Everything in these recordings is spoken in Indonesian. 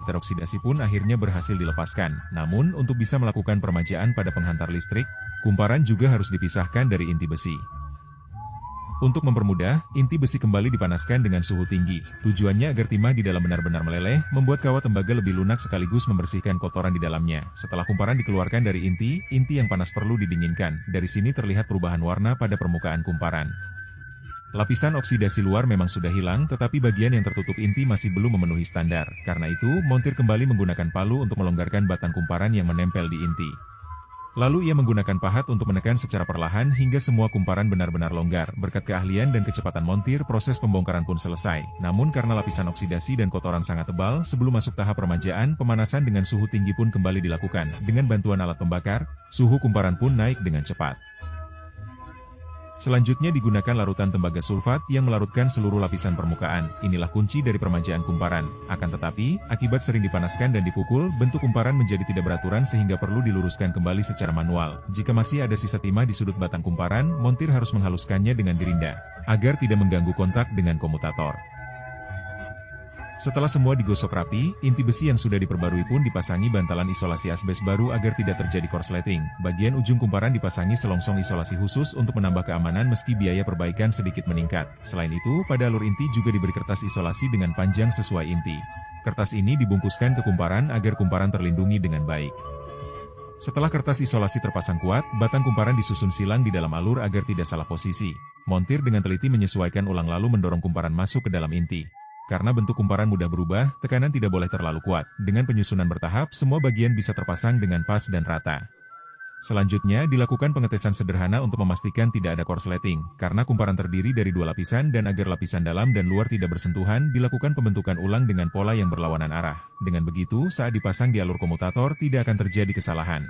teroksidasi pun akhirnya berhasil dilepaskan. Namun, untuk bisa melakukan peremajaan pada penghantar listrik, kumparan juga harus dipisahkan dari inti besi. Untuk mempermudah, inti besi kembali dipanaskan dengan suhu tinggi. Tujuannya agar timah di dalam benar-benar meleleh, membuat kawat tembaga lebih lunak sekaligus membersihkan kotoran di dalamnya. Setelah kumparan dikeluarkan dari inti yang panas perlu didinginkan. Dari sini terlihat perubahan warna pada permukaan kumparan. Lapisan oksidasi luar memang sudah hilang, tetapi bagian yang tertutup inti masih belum memenuhi standar. Karena itu, montir kembali menggunakan palu untuk melonggarkan batang kumparan yang menempel di inti. Lalu ia menggunakan pahat untuk menekan secara perlahan hingga semua kumparan benar-benar longgar. Berkat keahlian dan kecepatan montir, proses pembongkaran pun selesai. Namun karena lapisan oksidasi dan kotoran sangat tebal, sebelum masuk tahap peremajaan, pemanasan dengan suhu tinggi pun kembali dilakukan. Dengan bantuan alat pembakar, suhu kumparan pun naik dengan cepat. Selanjutnya digunakan larutan tembaga sulfat yang melarutkan seluruh lapisan permukaan. Inilah kunci dari peremajaan kumparan. Akan tetapi, akibat sering dipanaskan dan dipukul, bentuk kumparan menjadi tidak beraturan sehingga perlu diluruskan kembali secara manual. Jika masih ada sisa timah di sudut batang kumparan, montir harus menghaluskannya dengan gerinda, agar tidak mengganggu kontak dengan komutator. Setelah semua digosok rapi, inti besi yang sudah diperbarui pun dipasangi bantalan isolasi asbes baru agar tidak terjadi korsleting. Bagian ujung kumparan dipasangi selongsong isolasi khusus untuk menambah keamanan meski biaya perbaikan sedikit meningkat. Selain itu, pada alur inti juga diberi kertas isolasi dengan panjang sesuai inti. Kertas ini dibungkuskan ke kumparan agar kumparan terlindungi dengan baik. Setelah kertas isolasi terpasang kuat, batang kumparan disusun silang di dalam alur agar tidak salah posisi. Montir dengan teliti menyesuaikan ulang lalu mendorong kumparan masuk ke dalam inti. Karena bentuk kumparan mudah berubah, tekanan tidak boleh terlalu kuat. Dengan penyusunan bertahap, semua bagian bisa terpasang dengan pas dan rata. Selanjutnya, dilakukan pengetesan sederhana untuk memastikan tidak ada korsleting. Karena kumparan terdiri dari dua lapisan dan agar lapisan dalam dan luar tidak bersentuhan, dilakukan pembentukan ulang dengan pola yang berlawanan arah. Dengan begitu, saat dipasang di alur komutator, tidak akan terjadi kesalahan.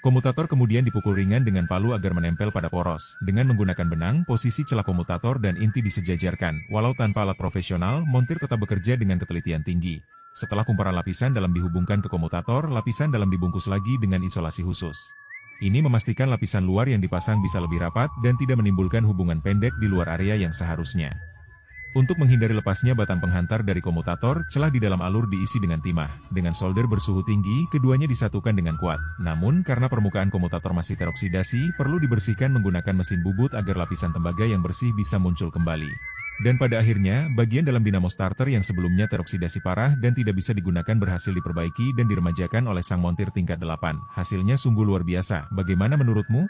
Komutator kemudian dipukul ringan dengan palu agar menempel pada poros. Dengan menggunakan benang, posisi celah komutator dan inti disejajarkan. Walau tanpa alat profesional, montir tetap bekerja dengan ketelitian tinggi. Setelah kumparan lapisan dalam dihubungkan ke komutator, lapisan dalam dibungkus lagi dengan isolasi khusus. Ini memastikan lapisan luar yang dipasang bisa lebih rapat dan tidak menimbulkan hubungan pendek di luar area yang seharusnya. Untuk menghindari lepasnya batang penghantar dari komutator, celah di dalam alur diisi dengan timah. Dengan solder bersuhu tinggi, keduanya disatukan dengan kuat. Namun, karena permukaan komutator masih teroksidasi, perlu dibersihkan menggunakan mesin bubut agar lapisan tembaga yang bersih bisa muncul kembali. Dan pada akhirnya, bagian dalam dinamo starter yang sebelumnya teroksidasi parah dan tidak bisa digunakan berhasil diperbaiki dan diremajakan oleh sang montir tingkat 8. Hasilnya sungguh luar biasa. Bagaimana menurutmu?